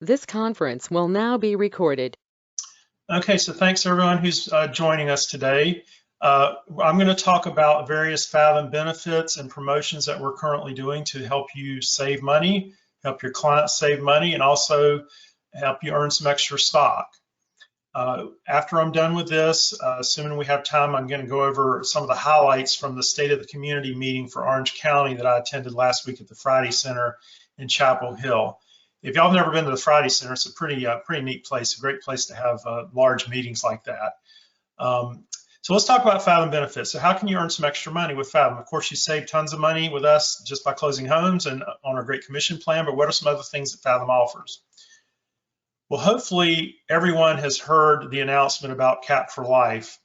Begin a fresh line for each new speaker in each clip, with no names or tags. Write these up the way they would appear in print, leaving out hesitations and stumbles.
This conference will now be recorded.
Okay, so thanks everyone who's joining us today. I'm going to talk about various Fathom benefits and promotions that we're currently doing to help you save money, help your clients save money, and also help you earn some extra stock. After I'm done with this, assuming we have time, I'm going to go over some of the highlights from the State of the Community meeting for Orange County that I attended last week at the Friday Center in Chapel Hill. If y'all have never been to the Friday Center, it's a pretty neat place, a great place to have large meetings like that. So let's talk about Fathom benefits. So how can you earn some extra money with Fathom? Of course, you save tons of money with us just by closing homes and on our great commission plan, but what are some other things that Fathom offers? Well, hopefully everyone has heard the announcement about Cap for Life.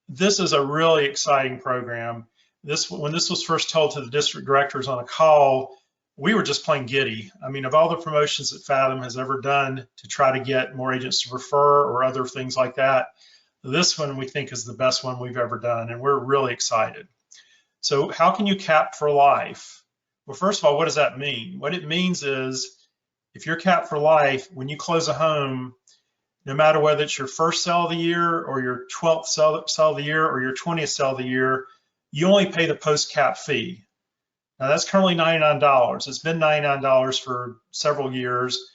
This is a really exciting program. When this was first told to the district directors on a call, we were just plain giddy. I mean, of all the promotions that Fathom has ever done to try to get more agents to refer or other things like that, this one we think is the best one we've ever done, and we're really excited. So how can you cap for life? Well, first of all, what does that mean? What it means is if you're capped for life, when you close a home, no matter whether it's your first sale of the year or your 12th sale of the year or your 20th sale of the year, you only pay the post-cap fee. Now that's currently $99. It's been $99 for several years.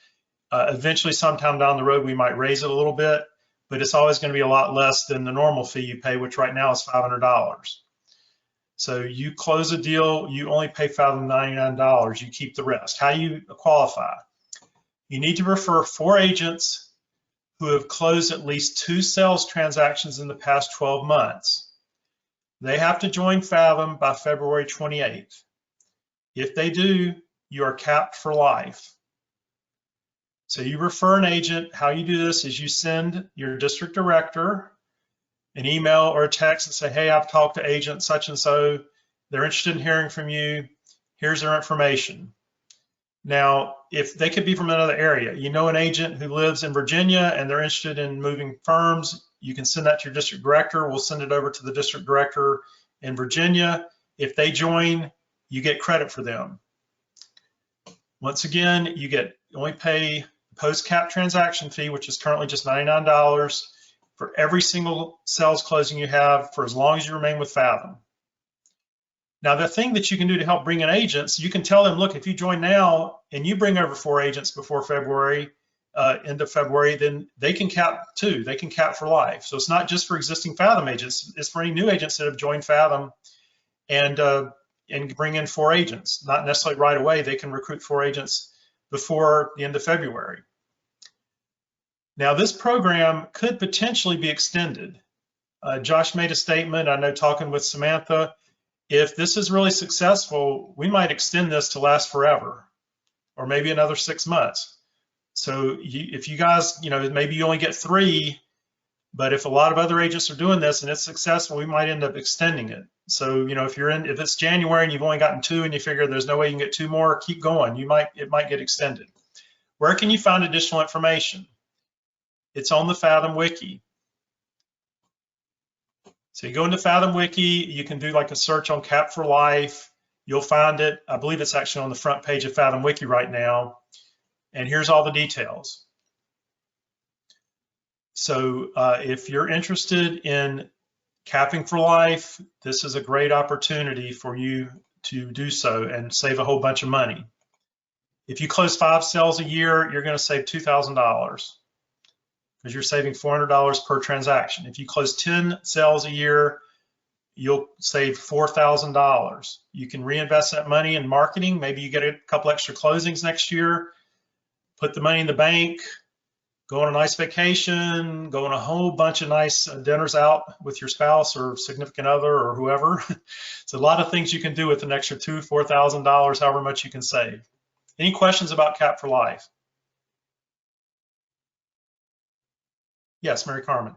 Eventually, sometime down the road, we might raise it a little bit, but it's always going to be a lot less than the normal fee you pay, which right now is $500. So you close a deal, you only pay Fathom $99. You keep the rest. How do you qualify? You need to refer 4 agents who have closed at least 2 sales transactions in the past 12 months. They have to join Fathom by February 28th. If they do, you are capped for life. So you refer an agent. How you do this is you send your district director an email or a text and say, hey, I've talked to agent such and so. They're interested in hearing from you. Here's their information. Now, if they could be from another area, you know an agent who lives in Virginia and they're interested in moving firms, you can send that to your district director. We'll send it over to the district director in Virginia. If they join, you get credit for them. Once again, you only pay post-cap transaction fee, which is currently just $99 for every single sales closing you have for as long as you remain with Fathom. Now, the thing that you can do to help bring in agents, you can tell them, look, if you join now and you bring over 4 agents before February, end of February, then they can cap too. They can cap for life. So it's not just for existing Fathom agents. It's for any new agents that have joined Fathom and bring in 4 agents. Not necessarily right away. They can recruit 4 agents before the end of February. Now, this program could potentially be extended. Josh made a statement, I know talking with Samantha, if this is really successful, we might extend this to last forever, or maybe another 6 months. So if you guys, maybe you only get 3, but if a lot of other agents are doing this and it's successful, we might end up extending it. So, if it's January and you've only gotten 2 and you figure there's no way you can get 2 more, keep going. It might get extended. Where can you find additional information? It's on the Fathom Wiki. So you go into Fathom Wiki, you can do like a search on Cap for Life. You'll find it. I believe it's actually on the front page of Fathom Wiki right now. And here's all the details. So if you're interested in capping for life, this is a great opportunity for you to do so and save a whole bunch of money. If you close 5 sales a year, you're going to save $2,000. because you're saving $400 per transaction. If you close 10 sales a year, you'll save $4,000. You can reinvest that money in marketing. Maybe you get a couple extra closings next year, put the money in the bank, go on a nice vacation, go on a whole bunch of nice dinners out with your spouse or significant other or whoever. It's a lot of things you can do with an extra $2,000, $4,000, however much you can save. Any questions about Cap for Life? Yes, Mary Carmen.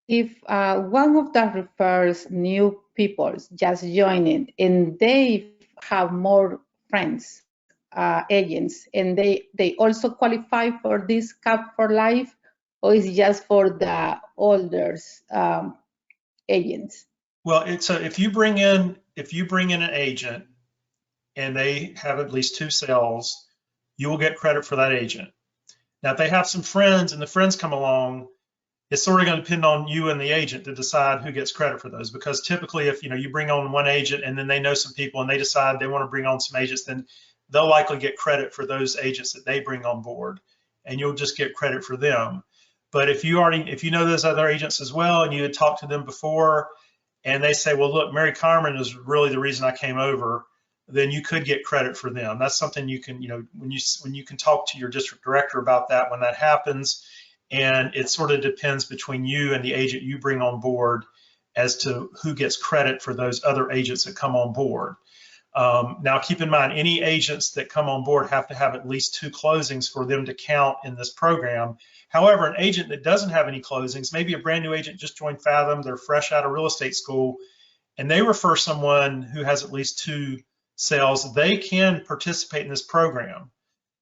If one of the refers new people just joining and they have more friends, agents, and they also qualify for this Cap for Life, or is it just for the older agents?
Well, it's if you bring in an agent and they have at least 2 sales, you will get credit for that agent. Now, if they have some friends and the friends come along, it's sort of going to depend on you and the agent to decide who gets credit for those, because typically if you bring on one agent and then they know some people and they decide they want to bring on some agents, then they'll likely get credit for those agents that they bring on board, and you'll just get credit for them. But if you know those other agents as well and you had talked to them before and they say, well, look, Mary Carmen is really the reason I came over, then you could get credit for them. That's something you can, when you can talk to your district director about that when that happens. And it sort of depends between you and the agent you bring on board as to who gets credit for those other agents that come on board. Now, keep in mind, any agents that come on board have to have at least 2 closings for them to count in this program. However, an agent that doesn't have any closings, maybe a brand new agent just joined Fathom, they're fresh out of real estate school, and they refer someone who has at least 2 sales, they can participate in this program.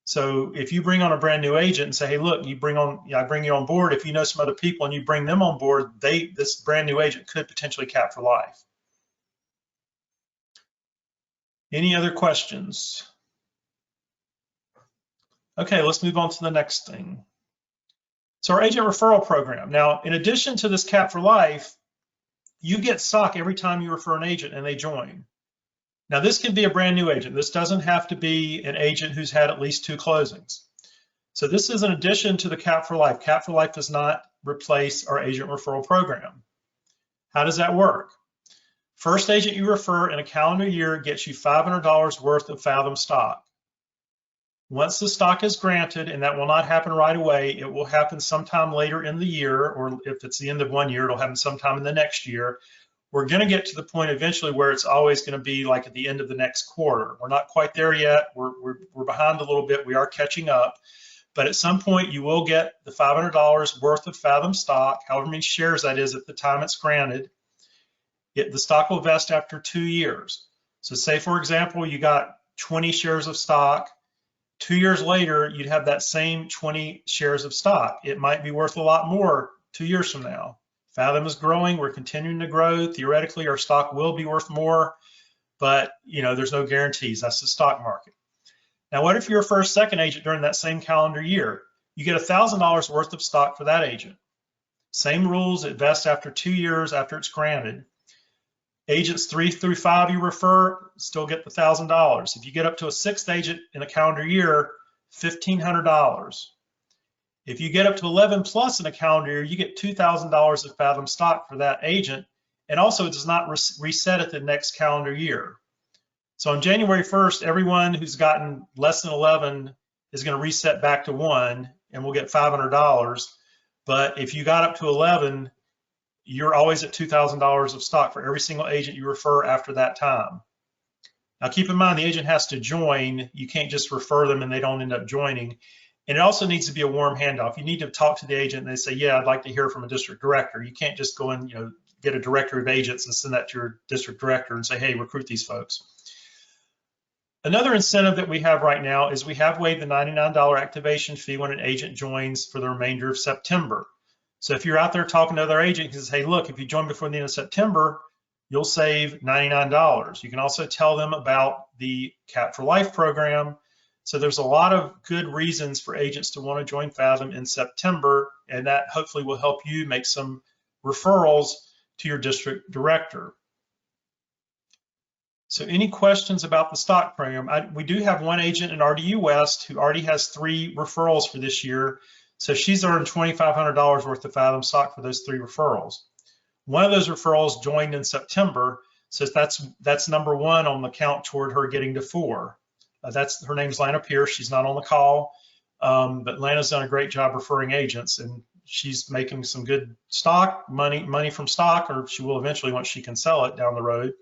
So if you bring on a brand new agent and say, hey, look, I bring you on board, if you know some other people and you bring them on board, this brand new agent could potentially cap for life. Any other questions? Okay, let's move on to the next thing. So our agent referral program. Now, in addition to this cap for life, you get stock every time you refer an agent and they join. Now, this can be a brand new agent. This doesn't have to be an agent who's had at least 2 closings. So this is an addition to the cap for life. Cap for life does not replace our agent referral program. How does that work? First agent you refer in a calendar year gets you $500 worth of Fathom stock. Once the stock is granted, and that will not happen right away, it will happen sometime later in the year, or if it's the end of one year, it'll happen sometime in the next year. We're going to get to the point eventually where it's always going to be like at the end of the next quarter. We're not quite there yet. We're behind a little bit. We are catching up. But at some point, you will get the $500 worth of Fathom stock, however many shares that is at the time it's granted. The stock will vest after 2 years. So say, for example, you got 20 shares of stock. 2 years later, you'd have that same 20 shares of stock. It might be worth a lot more 2 years from now. Fathom is growing, we're continuing to grow. Theoretically, our stock will be worth more, but there's no guarantees. That's the stock market. Now, what if you're a first, second agent during that same calendar year? You get $1,000 worth of stock for that agent. Same rules, it vests after 2 years after it's granted. Agents 3 through 5 you refer, still get the $1,000. If you get up to a 6th agent in a calendar year, $1,500. If you get up to 11 plus in a calendar year, you get $2,000 of Fathom stock for that agent, and also it does not reset at the next calendar year. So on January 1st, everyone who's gotten less than 11 is going to reset back to 1, and we'll get $500. But if you got up to 11, you're always at $2,000 of stock for every single agent you refer after that time. Now, keep in mind, the agent has to join. You can't just refer them and they don't end up joining. And it also needs to be a warm handoff. You need to talk to the agent and they say, yeah, I'd like to hear from a district director. You can't just go and get a directory of agents and send that to your district director and say, hey, recruit these folks. Another incentive that we have right now is we have waived the $99 activation fee when an agent joins for the remainder of September. So if you're out there talking to other agents and say, hey, look, if you join before the end of September, you'll save $99. You can also tell them about the Cap for Life program. So there's a lot of good reasons for agents to want to join Fathom in September, and that hopefully will help you make some referrals to your district director. So any questions about the stock program? We do have one agent in RDU West who already has 3 referrals for this year. So she's earned $2,500 worth of Fathom stock for those 3 referrals. One of those referrals joined in September, so that's number 1 on the count toward her getting to 4. Her name's Lana Pierce. She's not on the call, but Lana's done a great job referring agents, and she's making some good stock money from stock, or she will eventually once she can sell it down the road.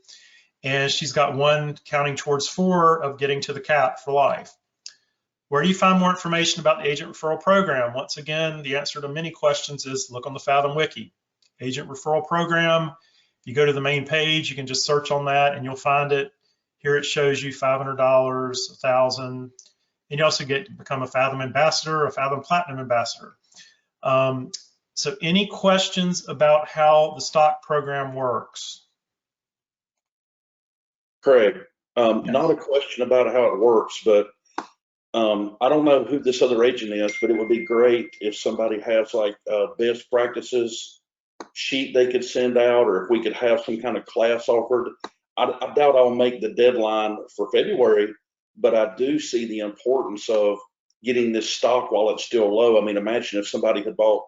And she's got 1 counting towards 4 of getting to the cap for life. Where do you find more information about the agent referral program? Once again, the answer to many questions is look on the Fathom Wiki. Agent referral program. If you go to the main page, you can just search on that and you'll find it. Here it shows you $500, $1,000, and you also become a Fathom ambassador, a Fathom Platinum ambassador. So any questions about how the stock program works?
Craig, not a question about how it works, but I don't know who this other agent is, but it would be great if somebody has like a best practices sheet they could send out, or if we could have some kind of class offered. I doubt I'll make the deadline for February, but I do see the importance of getting this stock while it's still low. I mean, imagine if somebody had bought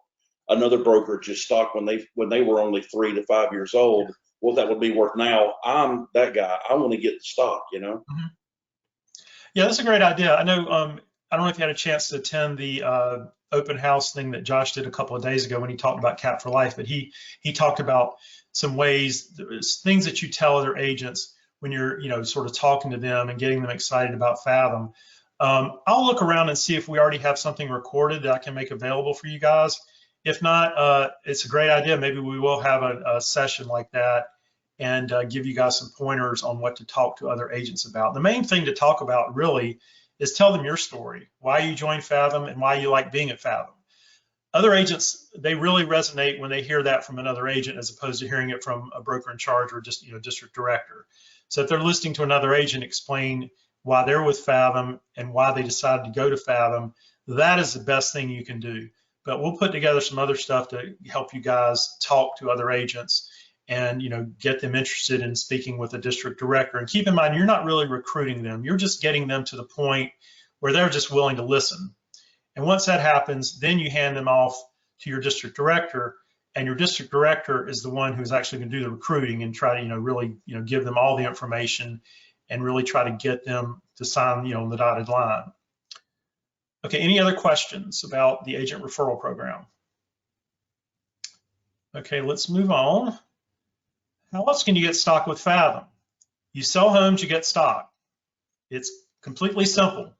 another brokerage's stock when they were only 3 to 5 years old, what that would be worth now. I'm that guy. I want to get the stock, you know?
Mm-hmm. Yeah, that's a great idea. I know, I don't know if you had a chance to attend the open house thing that Josh did a couple of days ago when he talked about Cap for Life, but he talked about some ways, things that you tell other agents when you're, sort of talking to them and getting them excited about Fathom. I'll look around and see if we already have something recorded that I can make available for you guys. If not, it's a great idea. Maybe we will have a session like that and give you guys some pointers on what to talk to other agents about. The main thing to talk about really is tell them your story, why you joined Fathom and why you like being at Fathom. Other agents, they really resonate when they hear that from another agent as opposed to hearing it from a broker in charge or just district director. So if they're listening to another agent explain why they're with Fathom and why they decided to go to Fathom, that is the best thing you can do. But we'll put together some other stuff to help you guys talk to other agents and get them interested in speaking with a district director. And keep in mind, you're not really recruiting them. You're just getting them to the point where they're just willing to listen. And once that happens, then you hand them off to your district director, and your district director is the one who's actually going to do the recruiting and try to really give them all the information and really try to get them to sign on the dotted line. Okay, any other questions about the agent referral program? Okay, let's move on. How else can you get stock with Fathom? You sell homes, you get stock. It's completely simple.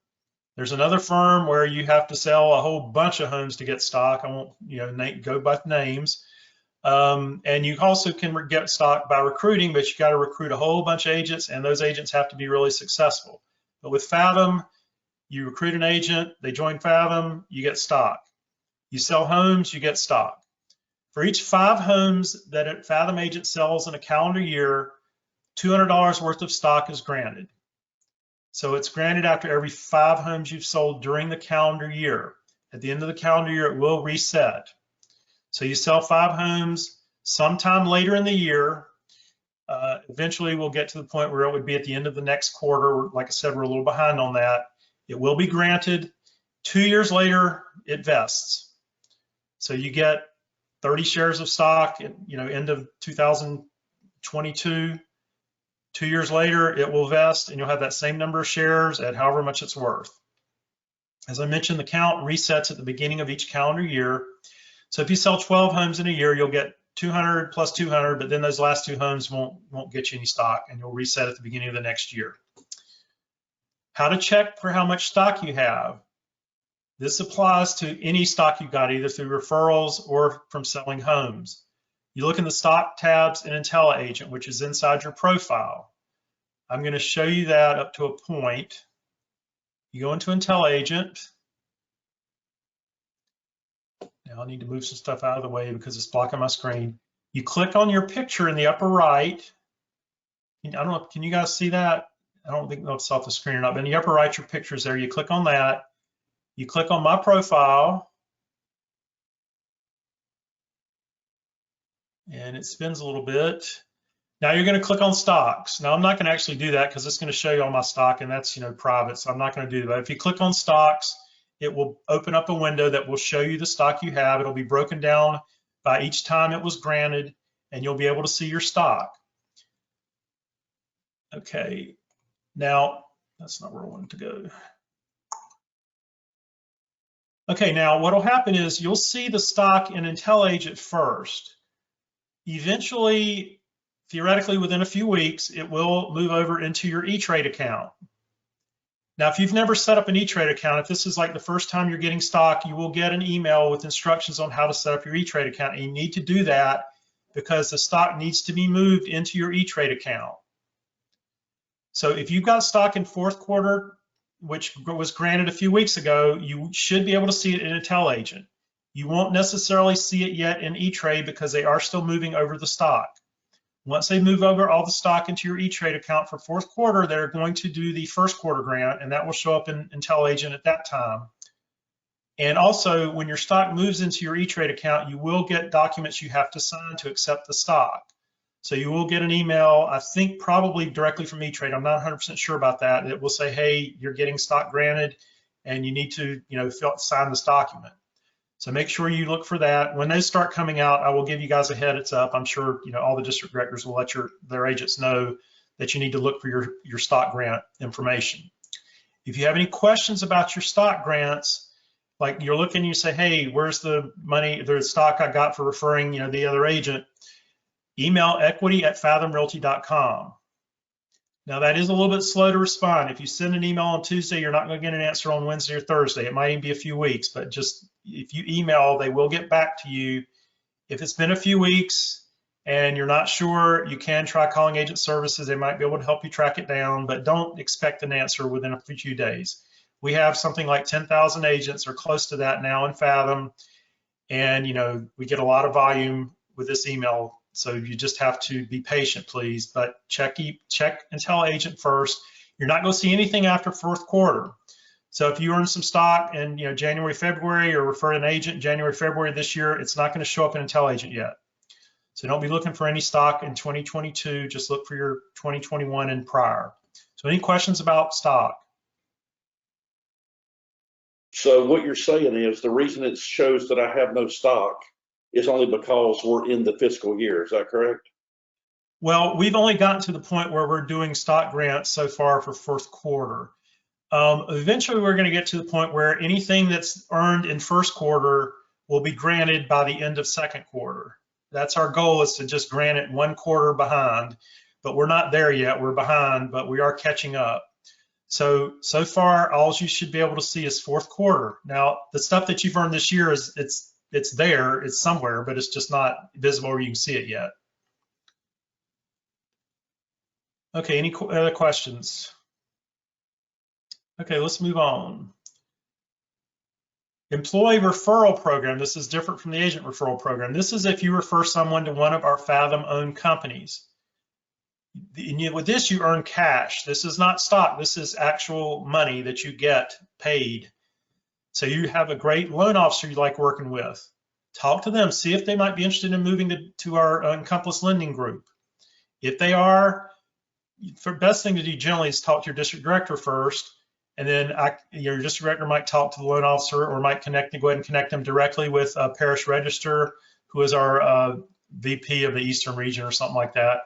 There's another firm where you have to sell a whole bunch of homes to get stock. I won't go by names. And you also can get stock by recruiting, but you got to recruit a whole bunch of agents, and those agents have to be really successful. But with Fathom, you recruit an agent, they join Fathom, you get stock. You sell homes, you get stock. For each 5 homes that a Fathom agent sells in a calendar year, $200 worth of stock is granted. So it's granted after every 5 homes you've sold during the calendar year. At the end of the calendar year, it will reset. So you sell 5 homes sometime later in the year. Eventually, we'll get to the point where it would be at the end of the next quarter. Like I said, we're a little behind on that. It will be granted. 2 years later, it vests. So you get 30 shares of stock at end of 2022. 2 years later, it will vest, and you'll have that same number of shares at however much it's worth. As I mentioned, the count resets at the beginning of each calendar year. So if you sell 12 homes in a year, you'll get 200 plus 200, but then those last 2 homes won't get you any stock, and you'll reset at the beginning of the next year. How to check for how much stock you have. This applies to any stock you got, either through referrals or from selling homes. You look in the stock tabs in IntelliAgent, which is inside your profile. I'm going to show you that up to a point. You go into IntelliAgent. Now I need to move some stuff out of the way because it's blocking my screen. You click on your picture in the upper right. I don't know, can you guys see that? I don't think it's off the screen or not, but in the upper right, your picture's there. You click on that. You click on my profile. And it spins a little bit. Now you're going to click on stocks. Now I'm not going to actually do that because it's going to show you all my stock, and that's private, so I'm not going to do that. If you click on stocks, it will open up a window that will show you the stock you have. It'll be broken down by each time it was granted, and you'll be able to see your stock. Okay, now that's not where I wanted to go. Okay, now what'll happen is you'll see the stock in IntelliAgent first. Eventually, theoretically, within a few weeks, it will move over into your E-Trade account. Now, if you've never set up an E-Trade account, if this is like the first time you're getting stock, you will get an email with instructions on how to set up your E-Trade account. And you need to do that because the stock needs to be moved into your E-Trade account. So if you've got stock in 4th quarter, which was granted a few weeks ago, you should be able to see it in IntelliAgent. You won't necessarily see it yet in E-Trade because they are still moving over the stock. Once they move over all the stock into your E-Trade account for fourth quarter, they're going to do the first quarter grant, and that will show up in IntelliAgent at that time. And also, when your stock moves into your E-Trade account, you will get documents you have to sign to accept the stock. So you will get an email, I think probably directly from E-Trade. I'm not 100% sure about that. It will say, hey, you're getting stock granted, and you need to, sign this document. So make sure you look for that. When those start coming out, I will give you guys a heads up. I'm sure all the district directors will let their agents know that you need to look for your stock grant information. If you have any questions about your stock grants, like you're looking, you say, hey, where's the money, the stock I got for referring the other agent, email equity@fathomrealty.com. Now that is a little bit slow to respond. If you send an email on Tuesday, you're not going to get an answer on Wednesday or Thursday. It might even be a few weeks, but just if you email, they will get back to you. If it's been a few weeks and you're not sure, you can try calling agent services. They might be able to help you track it down, but don't expect an answer within a few days. We have something like 10,000 agents or close to that now in Fathom, and we get a lot of volume with this email. So you just have to be patient, please, but check IntelliAgent first. You're not going to see anything after fourth quarter. So if you earn some stock in January, February, or refer an agent in January, February this year, it's not going to show up in IntelliAgent yet. So don't be looking for any stock in 2022. Just look for your 2021 and prior. So any questions about stock?
So what you're saying is the reason it shows that I have no stock is only because we're in the fiscal year. Is that correct?
Well, we've only gotten to the point where we're doing stock grants so far for fourth quarter. Eventually, we're going to get to the point where anything that's earned in first quarter will be granted by the end of second quarter. That's our goal, is to just grant it 1 quarter behind, but we're not there yet. We're behind, but we are catching up. So far, all you should be able to see is fourth quarter. Now, the stuff that you've earned this year it's there, it's somewhere, but it's just not visible where you can see it yet. Okay, any other questions? Okay, let's move on. Employee referral program. This is different from the agent referral program. This is if you refer someone to one of our Fathom-owned companies. With this, you earn cash. This is not stock. This is actual money that you get paid. So you have a great loan officer you like working with. Talk to them. See if they might be interested in moving to our Encompass Lending Group. If they are, the best thing to do generally is talk to your district director first, and then your district director might talk to the loan officer, or might go ahead and connect them directly with a parish register, who is our VP of the Eastern region or something like that,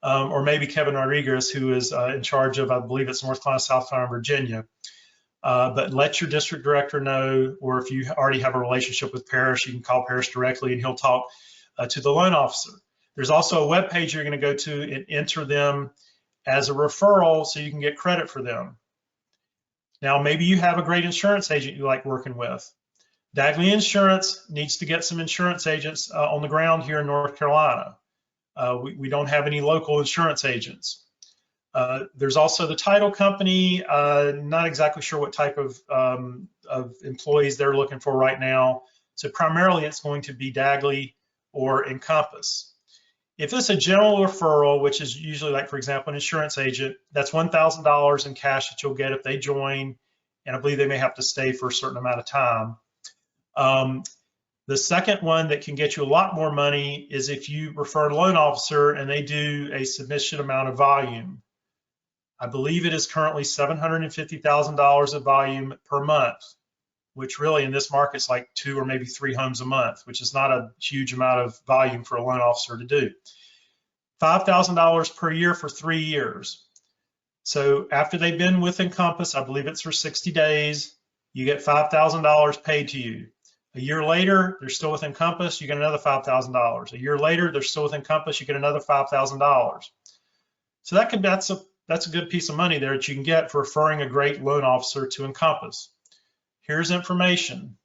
or maybe Kevin Rodriguez, who is in charge of, I believe it's North Carolina, South Carolina, Virginia. But let your district director know, or if you already have a relationship with Parish, you can call Parish directly and he'll talk to the loan officer. There's also a web page you're going to go to and enter them as a referral so you can get credit for them. Now, maybe you have a great insurance agent you like working with. Dagley Insurance needs to get some insurance agents on the ground here in North Carolina. We don't have any local insurance agents. There's also the title company. Not exactly sure what type of employees they're looking for right now. So primarily it's going to be Dagley or Encompass. If it's a general referral, which is usually, like, for example, an insurance agent, that's $1,000 in cash that you'll get if they join, and I believe they may have to stay for a certain amount of time. The second one that can get you a lot more money is if you refer a loan officer and they do a submission amount of volume. I believe it is currently $750,000 of volume per month, which really in this market is like 2 or maybe 3 homes a month, which is not a huge amount of volume for a loan officer to do. $5,000 per year for 3 years. So after they've been with Encompass, I believe it's for 60 days, you get $5,000 paid to you. A year later, they're still with Encompass, you get another $5,000. A year later, they're still with Encompass, you get another $5,000. So that's a good piece of money there that you can get for referring a great loan officer to Encompass. Here's information.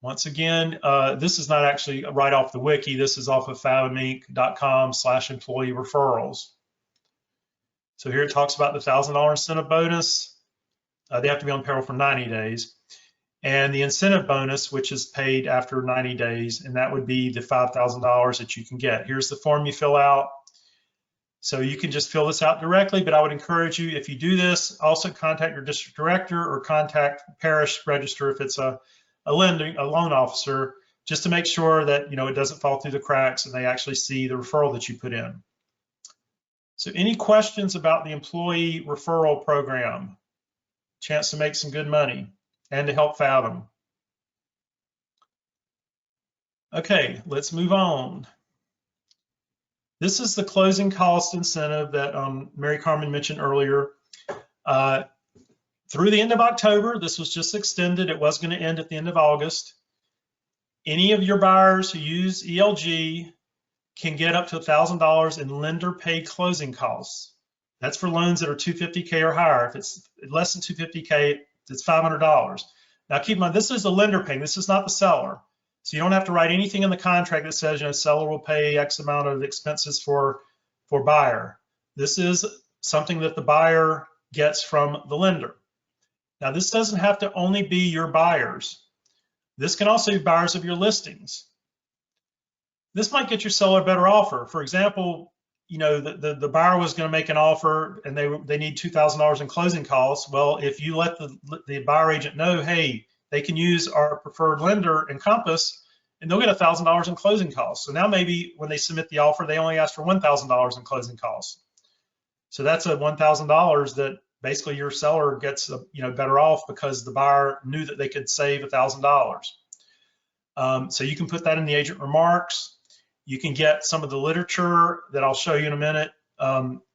Once again, this is not actually right off the wiki. This is off of fathominc.com/employee referrals. So here it talks about the $1,000 incentive bonus. They have to be on payroll for 90 days. And the incentive bonus, which is paid after 90 days, and that would be the $5,000 that you can get. Here's the form you fill out. So you can just fill this out directly, but I would encourage you, if you do this, also contact your district director or contact parish register if it's a loan officer, just to make sure that it doesn't fall through the cracks and they actually see the referral that you put in. So any questions about the employee referral program? Chance to make some good money and to help Fathom. Okay, let's move on. This is the closing cost incentive that Mary Carmen mentioned earlier. Through the end of October, this was just extended. It was going to end at the end of August. Any of your buyers who use ELG can get up to $1,000 in lender paid closing costs. That's for loans that are 250K or higher. If it's less than 250K, it's $500. Now keep in mind, this is the lender paying. This is not the seller. So you don't have to write anything in the contract that says, seller will pay X amount of expenses for buyer. This is something that the buyer gets from the lender. Now this doesn't have to only be your buyers. This can also be buyers of your listings. This might get your seller a better offer. For example, the buyer was going to make an offer and they need $2,000 in closing costs. Well, if you let the buyer agent know, hey, they can use our preferred lender, Encompass, and they'll get $1,000 in closing costs. So now maybe when they submit the offer, they only ask for $1,000 in closing costs. So that's a $1,000 that basically your seller gets better off because the buyer knew that they could save $1,000. So you can put that in the agent remarks. You can get some of the literature that I'll show you in a minute.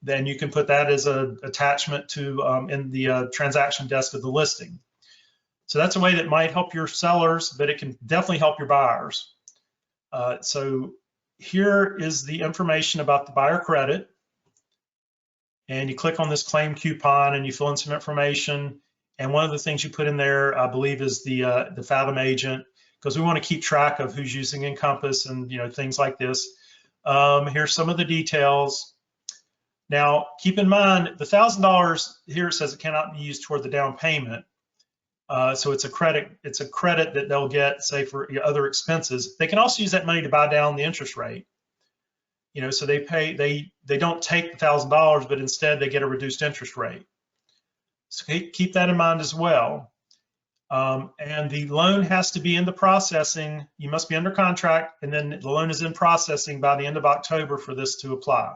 Then you can put that as an attachment to in the transaction desk of the listing. So that's a way that might help your sellers, but it can definitely help your buyers. So here is the information about the buyer credit. And you click on this claim coupon and you fill in some information. And one of the things you put in there, I believe, is the Fathom agent, because we want to keep track of who's using Encompass and things like this. Here's some of the details. Now, keep in mind, the $1,000 here, it says it cannot be used toward the down payment. So it's a credit. It's a credit that they'll get, say, for other expenses. They can also use that money to buy down the interest rate. So they don't take the $1,000, but instead they get a reduced interest rate. So keep that in mind as well. And the loan has to be in the processing. You must be under contract, and then the loan is in processing by the end of October for this to apply.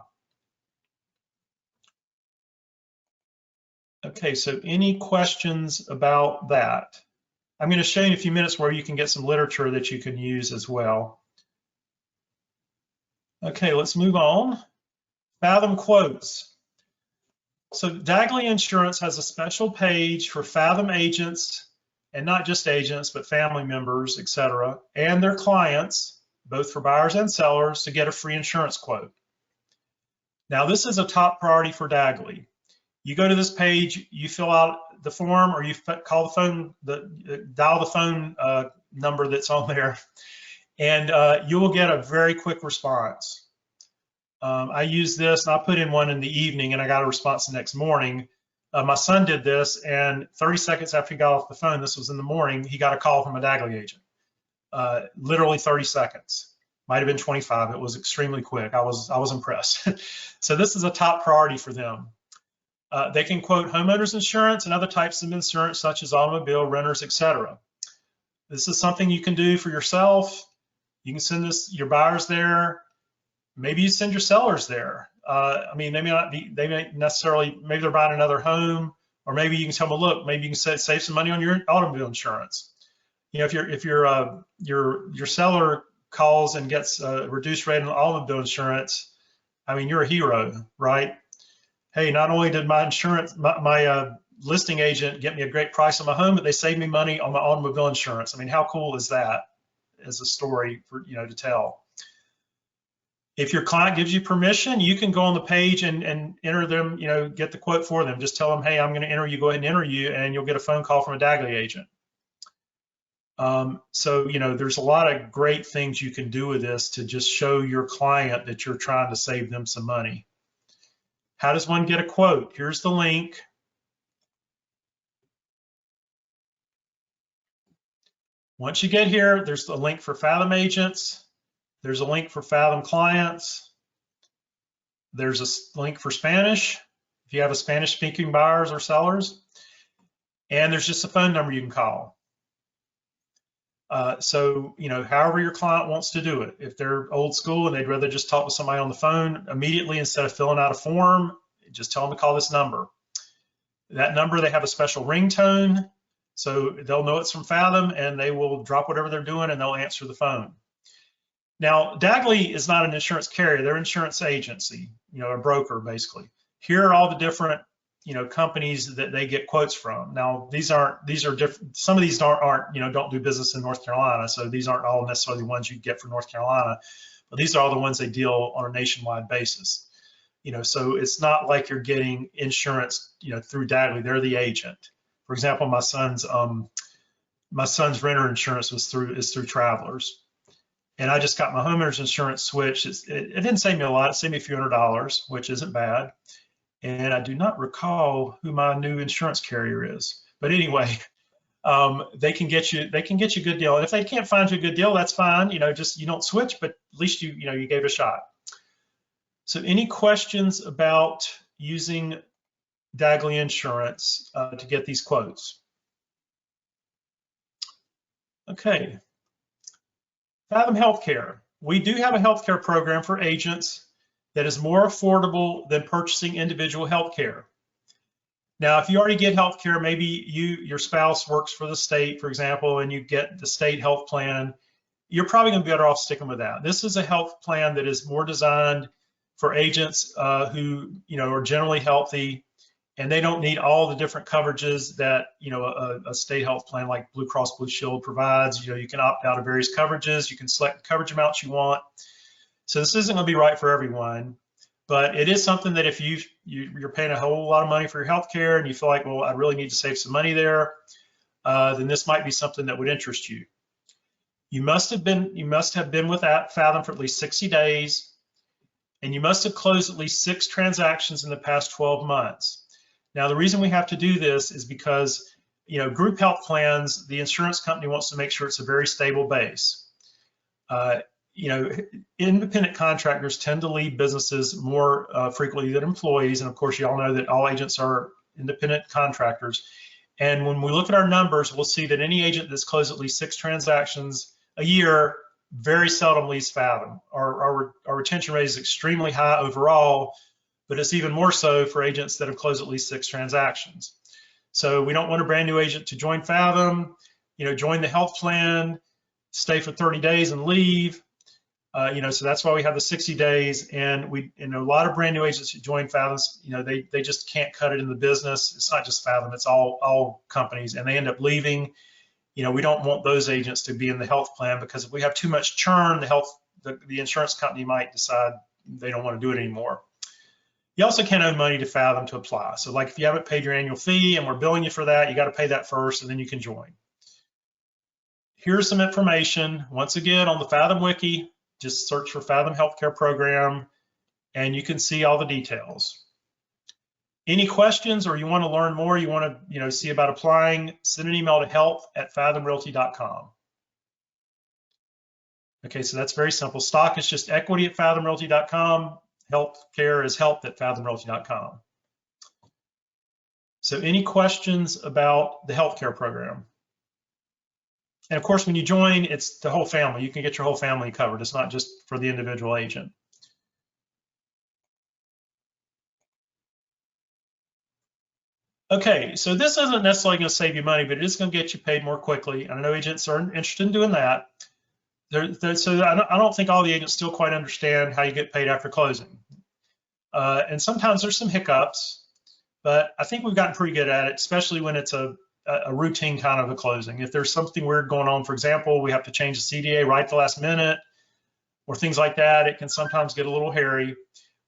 Okay, so any questions about that? I'm going to show you in a few minutes where you can get some literature that you can use as well. Okay, let's move on. Fathom quotes. So Dagley Insurance has a special page for Fathom agents, and not just agents, but family members, etc., and their clients, both for buyers and sellers, to get a free insurance quote. Now, this is a top priority for Dagley. You go to this page, you fill out the form, or you call the phone, dial the phone number that's on there, and you will get a very quick response. I use this, and I put in one in the evening, and I got a response the next morning. My son did this, and 30 seconds after he got off the phone, this was in the morning, he got a call from a Dagley agent. Literally 30 seconds. Might have been 25. It was extremely quick. I was impressed. So this is a top priority for them. They can quote homeowners insurance and other types of insurance, such as automobile, renters, etc. This is something you can do for yourself. You can send your buyers there. Maybe you send your sellers there. I mean, they may necessarily, maybe they're buying another home, or maybe you can tell them, look, maybe you can save some money on your automobile insurance. If your seller calls and gets a reduced rate on automobile insurance, I mean, you're a hero, right? Hey, not only did my listing agent get me a great price on my home, but they saved me money on my automobile insurance. I mean, how cool is that as a story for to tell? If your client gives you permission, you can go on the page and enter them, get the quote for them. Just tell them, hey, I'm going to enter you, go ahead and enter you, and you'll get a phone call from a Dagley agent. So, there's a lot of great things you can do with this to just show your client that you're trying to save them some money. How does one get a quote? Here's the link. Once you get here, there's a link for Fathom agents. There's a link for Fathom clients. There's a link for Spanish if you have a Spanish-speaking buyers or sellers. And there's just a phone number you can call. So, however your client wants to do it. If they're old school and they'd rather just talk with somebody on the phone immediately instead of filling out a form, just tell them to call this number. That number, they have a special ringtone, so they'll know it's from Fathom, and they will drop whatever they're doing and they'll answer the phone. Now, Dagley is not an insurance carrier, they're an insurance agency, a broker basically. Here are all the different, companies that they get quotes from. Now, these are different. Some of these aren't, don't do business in North Carolina, so these aren't all necessarily the ones you get from North Carolina, but these are all the ones they deal on a nationwide basis. So it's not like you're getting insurance, through Dagley. They're the agent. For example, my son's renter insurance is through Travelers, and I just got my homeowner's insurance switched. It didn't save me a lot. It saved me a few $100s, which isn't bad. And I do not recall who my new insurance carrier is. But anyway, they can get you a good deal. And if they can't find you a good deal, that's fine. Just you don't switch, but at least you gave it a shot. So any questions about using Dagley Insurance to get these quotes? Okay. Fathom Healthcare. We do have a healthcare program for agents that is more affordable than purchasing individual healthcare. Now, if you already get healthcare, maybe your spouse works for the state, for example, and you get the state health plan, you're probably going to be better off sticking with that. This is a health plan that is more designed for agents who are generally healthy, and they don't need all the different coverages that a state health plan like Blue Cross Blue Shield provides. You can opt out of various coverages. You can select the coverage amounts you want. So this isn't going to be right for everyone, but it is something that if you're paying a whole lot of money for your health care and you feel like, well, I really need to save some money there, then this might be something that would interest you. You must have been with Fathom for at least 60 days, and you must have closed at least 6 transactions in the past 12 months. Now, the reason we have to do this is because, group health plans, the insurance company wants to make sure it's a very stable base. Independent contractors tend to leave businesses more frequently than employees. And of course, you all know that all agents are independent contractors. And when we look at our numbers, we'll see that any agent that's closed at least 6 transactions a year very seldom leaves Fathom. Our retention rate is extremely high overall, but it's even more so for agents that have closed at least 6 transactions. So we don't want a brand new agent to join Fathom, join the health plan, stay for 30 days and leave. So that's why we have the 60 days, and a lot of brand new agents who join Fathom, they just can't cut it in the business. It's not just Fathom, it's all companies, and they end up leaving. We don't want those agents to be in the health plan, because if we have too much churn, the insurance company might decide they don't want to do it anymore. You also can't owe money to Fathom to apply. So like if you haven't paid your annual fee and we're billing you for that, you got to pay that first and then you can join. Here's some information, once again, on the Fathom Wiki. Just search for Fathom Healthcare Program, and you can see all the details. Any questions, or you want to learn more, you want to see about applying, send an email to help@fathomrealty.com. Okay, so that's very simple. Stock is just equity@fathomrealty.com. Healthcare is help@fathomrealty.com. So any questions about the healthcare program? And of course, when you join, it's the whole family. You can get your whole family covered. It's not just for the individual agent. Okay, so this isn't necessarily going to save you money, but it is going to get you paid more quickly. And I know agents are interested in doing that. So I don't think all the agents still quite understand how you get paid after closing. And sometimes there's some hiccups, but I think we've gotten pretty good at it, especially when it's a routine kind of a closing. If there's something weird going on, for example, we have to change the CDA right at the last minute or things like that, it can sometimes get a little hairy,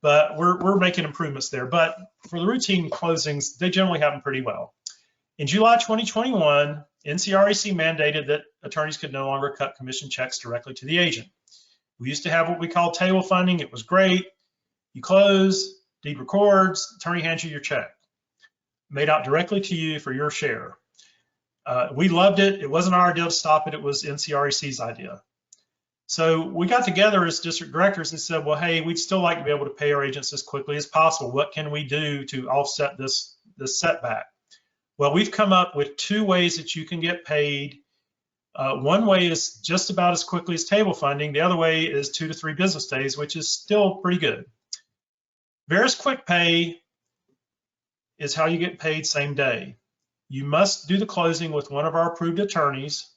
but we're making improvements there. But for the routine closings, they generally happen pretty well. In July 2021, NCREC mandated that attorneys could no longer cut commission checks directly to the agent. We used to have what we call table funding. It was great. You close, deed records, attorney hands you your check, made out directly to you for your share. We loved it. It wasn't our idea to stop it. It was NCREC's idea. So we got together as district directors and said, well, hey, we'd still like to be able to pay our agents as quickly as possible. What can we do to offset this setback? Well, we've come up with 2 ways that you can get paid. One way is just about as quickly as table funding. The other way is 2 to 3 business days, which is still pretty good. Verus Quick Pay is how you get paid same day. You must do the closing with one of our approved attorneys,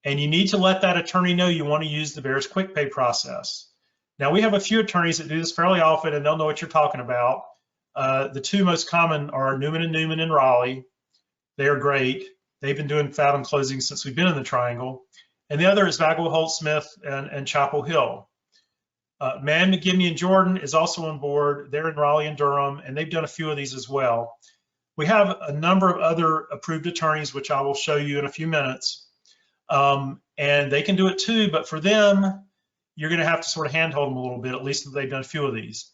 and you need to let that attorney know you want to use the Verus Quick Pay process. Now, we have a few attorneys that do this fairly often, and they'll know what you're talking about. The 2 most common are Newman & Newman in Raleigh. They are great. They've been doing Fathom closings since we've been in the Triangle. And the other is Bagwell Holt Smith and Chapel Hill. Mann, McGivney, and Jordan is also on board. They're in Raleigh and Durham, and they've done a few of these as well. We have a number of other approved attorneys, which I will show you in a few minutes. And they can do it too, but for them, you're going to have to sort of handhold them a little bit, at least if they've done a few of these.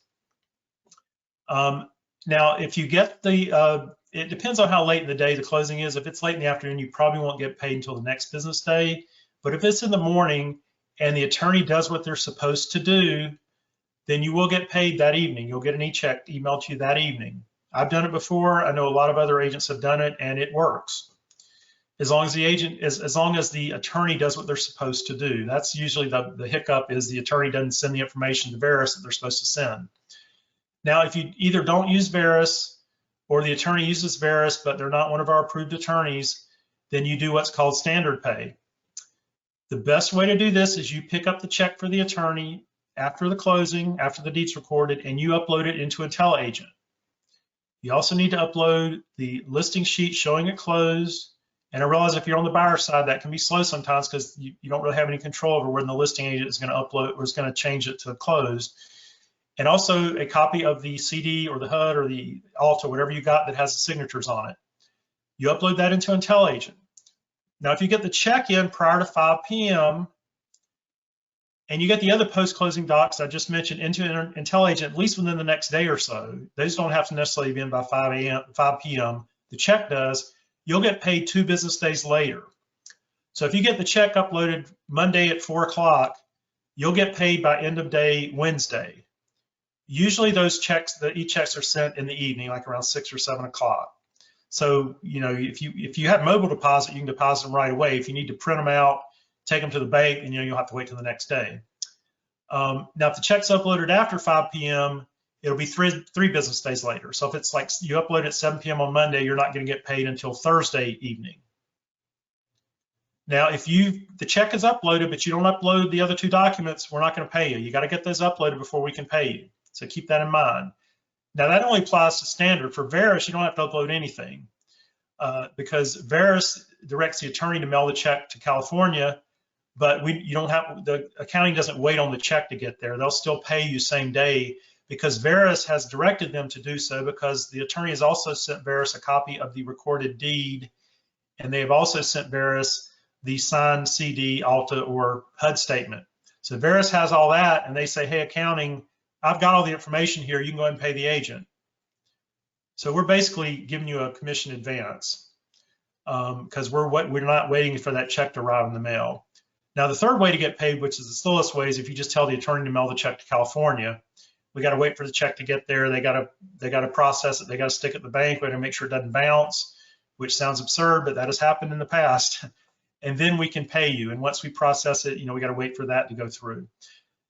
Now, if you get the, it depends on how late in the day the closing is. If it's late in the afternoon, you probably won't get paid until the next business day. But if it's in the morning and the attorney does what they're supposed to do, then you will get paid that evening. You'll get an e-check emailed to you that evening. I've done it before. I know a lot of other agents have done it, and it works. As long as the agent, as long as the attorney does what they're supposed to do. That's usually the hiccup, is the attorney doesn't send the information to Verus that they're supposed to send. Now, if you either don't use Verus or the attorney uses Verus, but they're not one of our approved attorneys, then you do what's called standard pay. The best way to do this is you pick up the check for the attorney after the closing, after the deed's recorded, and you upload it into IntelliAgent. You also need to upload the listing sheet showing it closed. And I realize if you're on the buyer side, that can be slow sometimes because you don't really have any control over when the listing agent is going to upload or is going to change it to closed. And also a copy of the CD or the HUD or the Alta, whatever you got that has the signatures on it. You upload that into IntelliAgent. Now, if you get the check in prior to 5 p.m. and you get the other post-closing docs I just mentioned into IntelliAgent at least within the next day or so, those don't have to necessarily be in by 5 p.m. The check does. You'll get paid 2 business days later. So if you get the check uploaded Monday at 4 o'clock, you'll get paid by end of day Wednesday. Usually those checks, the e-checks are sent in the evening, like around 6 or 7 o'clock. So, you know, if you have mobile deposit, you can deposit them right away. If you need to print them out, take them to the bank, and you'll have to wait till the next day. Now, if the check's uploaded after 5 p.m., it'll be three business days later. So if it's like you upload at 7 p.m. on Monday, you're not going to get paid until Thursday evening. Now, if the check is uploaded, but you don't upload the other 2 documents, we're not going to pay you. You got to get those uploaded before we can pay you. So keep that in mind. Now, that only applies to standard. For Verus, you don't have to upload anything because Verus directs the attorney to mail the check to California, but the accounting doesn't wait on the check to get there. They'll still pay you same day because Verus has directed them to do so, because the attorney has also sent Verus a copy of the recorded deed, and they have also sent Verus the signed CD, Alta, or HUD statement. So Verus has all that, and they say, hey, accounting, I've got all the information here. You can go ahead and pay the agent. So we're basically giving you a commission advance because we're not waiting for that check to arrive in the mail. Now, the third way to get paid, which is the slowest way, is if you just tell the attorney to mail the check to California. We got to wait for the check to get there. They got to process it. They got to stick it at the bank. We got to make sure it doesn't bounce, which sounds absurd, but that has happened in the past. And then we can pay you. And once we process it, we got to wait for that to go through.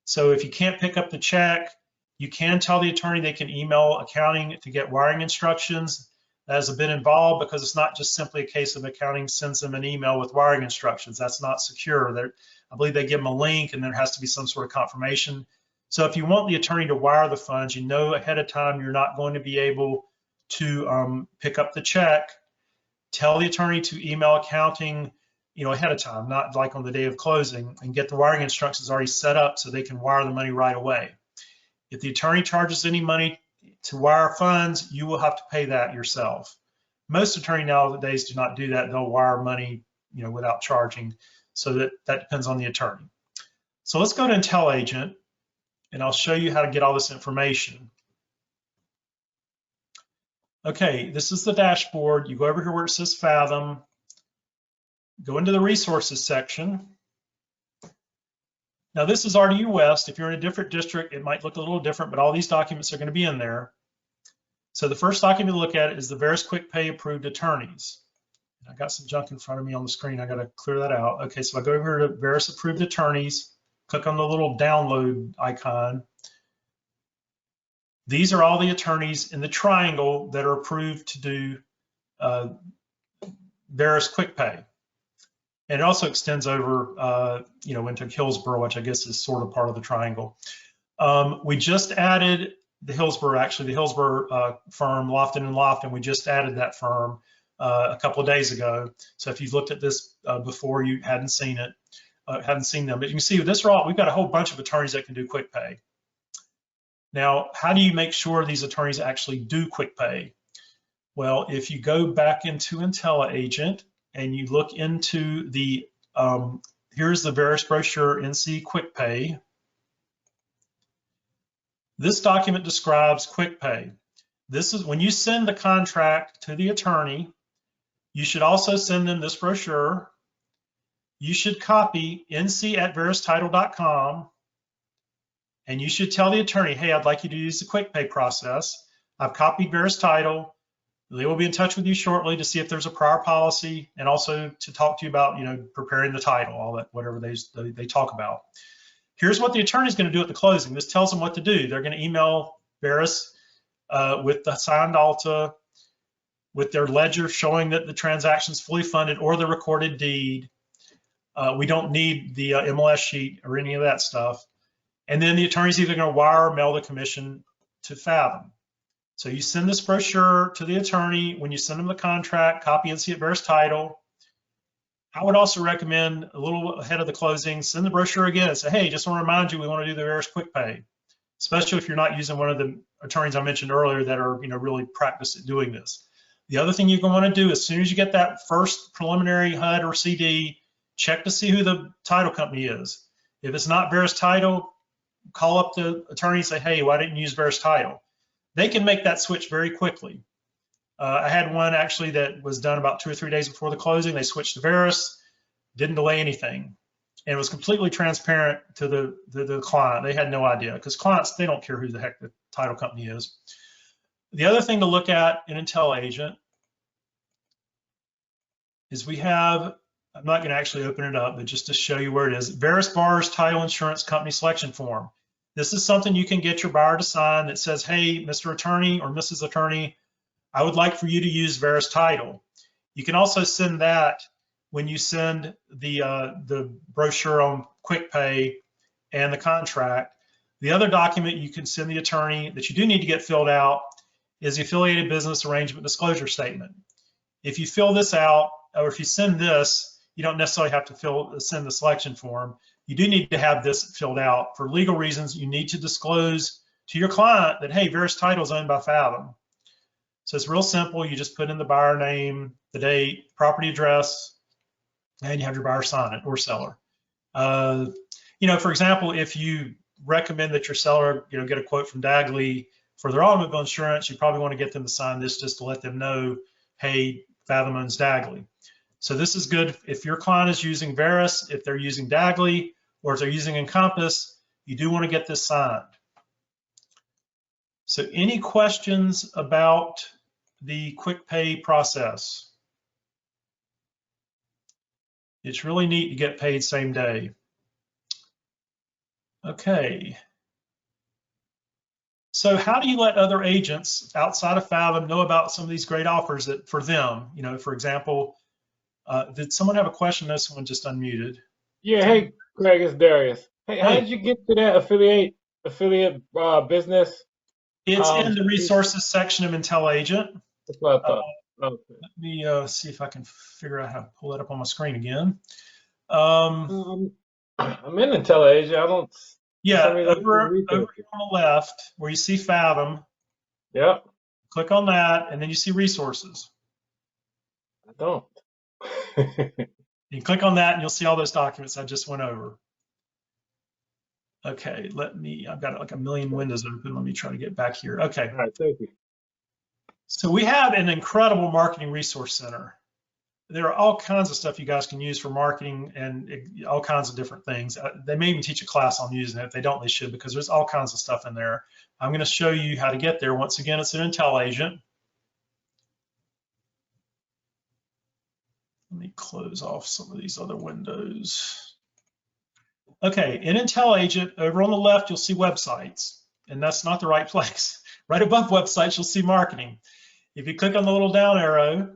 So if you can't pick up the check, you can tell the attorney they can email accounting to get wiring instructions. That has been involved because it's not just simply a case of accounting sends them an email with wiring instructions. That's not secure. I believe they give them a link and there has to be some sort of confirmation. So if you want the attorney to wire the funds, you know ahead of time you're not going to be able to pick up the check. Tell the attorney to email accounting, ahead of time, not like on the day of closing, and get the wiring instructions already set up so they can wire the money right away. If the attorney charges any money to wire funds, you will have to pay that yourself. Most attorneys nowadays do not do that. They'll wire money, without charging. So that depends on the attorney. So let's go to IntelliAgent, and I'll show you how to get all this information. Okay, this is the dashboard. You go over here where it says Fathom, go into the resources section, Now this is RDU West. If you're in a different district, it might look a little different, but all these documents are going to be in there. So the first document to look at is the Veris Quick Pay approved attorneys. I got some junk in front of me on the screen. I got to clear that out. Okay, so I go over to Veris approved attorneys, click on the little download icon. These are all the attorneys in the triangle that are approved to do Veris Quick Pay. And it also extends over, into Hillsborough, which I guess is sort of part of the triangle. We just added the Hillsborough firm, Lofton and Lofton. We just added that firm a couple of days ago. So if you've looked at this before, you hadn't seen it, hadn't seen them. But you can see with this we've got a whole bunch of attorneys that can do quick pay. Now, how do you make sure these attorneys actually do quick pay? Well, if you go back into IntelliAgent and you look into the, here's the Veris brochure NC Quick Pay. This document describes quick pay. This is when you send the contract to the attorney, you should also send them this brochure. You should copy nc@veristitle.com, and you should tell the attorney, hey, I'd like you to use the quick pay process. I've copied Veris Title. They will be in touch with you shortly to see if there's a prior policy and also to talk to you about, preparing the title, all that, whatever they talk about. Here's what the attorney is going to do at the closing. This tells them what to do. They're going to email Veris with the signed ALTA, with their ledger showing that the transaction is fully funded or the recorded deed. We don't need the MLS sheet or any of that stuff. And then the attorney's either going to wire or mail the commission to Fathom. So you send this brochure to the attorney. When you send them the contract, copy NC at Veris Title. I would also recommend a little ahead of the closing, send the brochure again and say, hey, just want to remind you, we want to do the Veris Quick Pay, especially if you're not using one of the attorneys I mentioned earlier that are, really practiced at doing this. The other thing you're going to want to do, as soon as you get that first preliminary HUD or CD, check to see who the title company is. If it's not Veris Title, call up the attorney and say, hey, why didn't you use Veris Title? They can make that switch very quickly. I had one actually that was done about 2 or 3 days before the closing. They switched to Veris, didn't delay anything. And it was completely transparent to the client. They had no idea, because clients, they don't care who the heck the title company is. The other thing to look at in IntelliAgent is we have, I'm not going to actually open it up, but just to show you where it is, Veris Bars Title Insurance Company Selection Form. This is something you can get your buyer to sign that says, hey, Mr. Attorney or Mrs. Attorney, I would like for you to use Veris Title. You can also send that when you send the brochure on Quick Pay and the contract. The other document you can send the attorney that you do need to get filled out is the Affiliated Business Arrangement Disclosure Statement. If you fill this out, or if you send this, you don't necessarily have to send the selection form. You do need to have this filled out. For legal reasons, you need to disclose to your client that, hey, Veris Title is owned by Fathom. So it's real simple. You just put in the buyer name, the date, property address, and you have your buyer sign it, or seller. For example, if you recommend that your seller, get a quote from Dagley for their automobile insurance, you probably want to get them to sign this just to let them know, hey, Fathom owns Dagley. So this is good if your client is using Veris, if they're using Dagley, or if they're using Encompass, you do want to get this signed. So any questions about the quick pay process? It's really neat to get paid same day. Okay. So how do you let other agents outside of Fathom know about some of these great offers that for them, for example, did someone have a question? No, someone just unmuted.
Yeah, hey, Craig, it's Darius. Hey, how did you get to that affiliate business?
It's in the resources section of IntelliAgent.
That's what I thought. Okay.
Let me see if I can figure out how to pull that up on my screen again.
I'm in IntelliAgent. I don't.
Yeah, over here on the left where you see Fathom.
Yep.
Click on that, and then you see resources.
I don't.
You click on that, and you'll see all those documents I just went over. Okay, I've got like a million windows open. Let me try to get back here. Okay.
All right, thank you.
So we have an incredible marketing resource center. there are all kinds of stuff you guys can use for marketing and all kinds of different things. They may even teach a class on using it. If they don't, they should, because there's all kinds of stuff in there. I'm going to show you how to get there. Once again, it's an Intel agent. Let me close off some of these other windows. Okay, in Intel Agent, over on the left, you'll see websites, and that's not the right place. Right above websites, you'll see marketing. If you click on the little down arrow,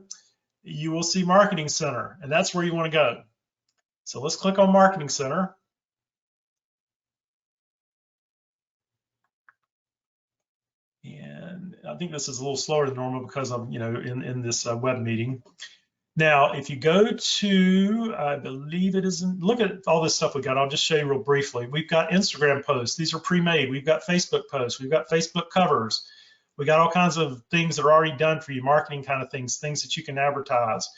you will see Marketing Center, and that's where you want to go. So let's click on Marketing Center. And I think this is a little slower than normal because I'm, in this web meeting. Now, if you go to, I believe it is, look at all this stuff we got. I'll just show you real briefly. We've got Instagram posts. These are pre-made. We've got Facebook posts. We've got Facebook covers. We got all kinds of things that are already done for you, marketing kind of things that you can advertise.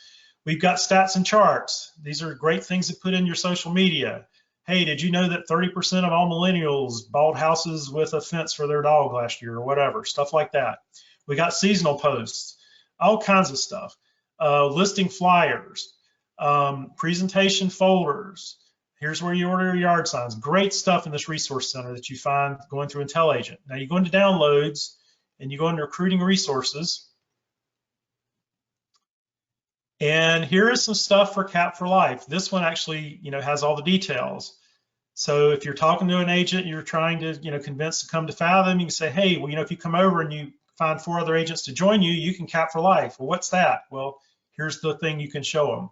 We've got stats and charts. These are great things to put in your social media. Hey, did you know that 30% of all millennials bought houses with a fence for their dog last year, or whatever, stuff like that. We got seasonal posts, all kinds of stuff. Listing flyers, presentation folders. Here's where you order your yard signs. Great stuff in this resource center that you find going through Intel Agent. Now you go into downloads and you go into recruiting resources. And here is some stuff for Cap for Life. This one actually, has all the details. So if you're talking to an agent, you're trying to, convince to come to Fathom, you can say, hey, well, if you come over and you find 4 other agents to join you, you can Cap for Life. Well, what's that? Well, here's the thing you can show them.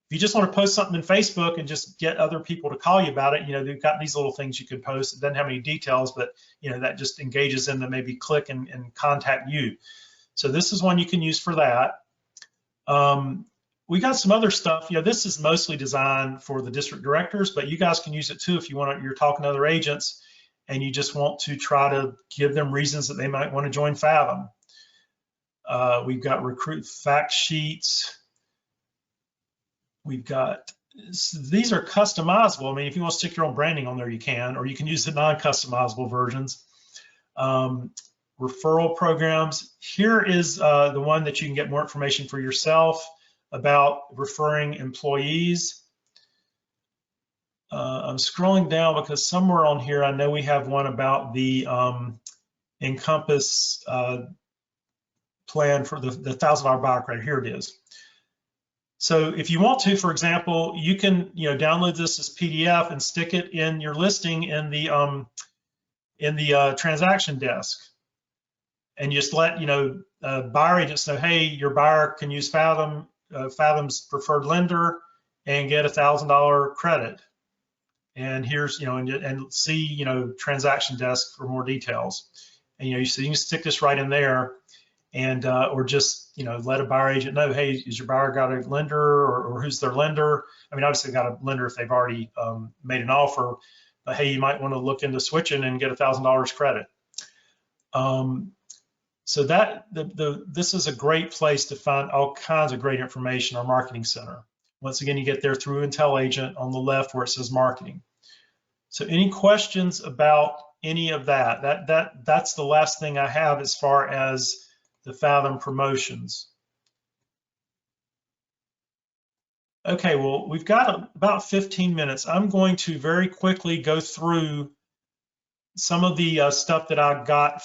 If you just want to post something in Facebook and just get other people to call you about it, they've got these little things you can post. It doesn't have any details, but that just engages them to maybe click and contact you. So this is one you can use for that. We got some other stuff. This is mostly designed for the district directors, but you guys can use it too if you want to. You're talking to other agents and you just want to try to give them reasons that they might want to join Fathom. We've got recruit fact sheets. We've got, these are customizable. I mean, if you want to stick your own branding on there, you can, or you can use the non-customizable versions. Referral programs. Here is the one that you can get more information for yourself about referring employees. I'm scrolling down because somewhere on here, I know we have one about the Encompass plan for the $1,000 buyer credit. Here it is. So if you want to, for example, you can download this as PDF and stick it in your listing in the transaction desk, and just let buyer agents know, hey, your buyer can use Fathom, Fathom's preferred lender, and get $1,000 credit. And here's and see transaction desk for more details. And so you can stick this right in there, and or just let a buyer agent know, hey, is your buyer got a lender, or who's their lender? I mean, obviously they got a lender if they've already made an offer, but hey, you might want to look into switching and get $1,000 credit. So that this is a great place to find all kinds of great information, our marketing center. Once again, you get there through Intel Agent on the left where it says marketing. So any questions about any of that? That's the last thing I have as far as the Fathom promotions. Okay, well, we've got about 15 minutes. I'm going to very quickly go through some of the stuff that I got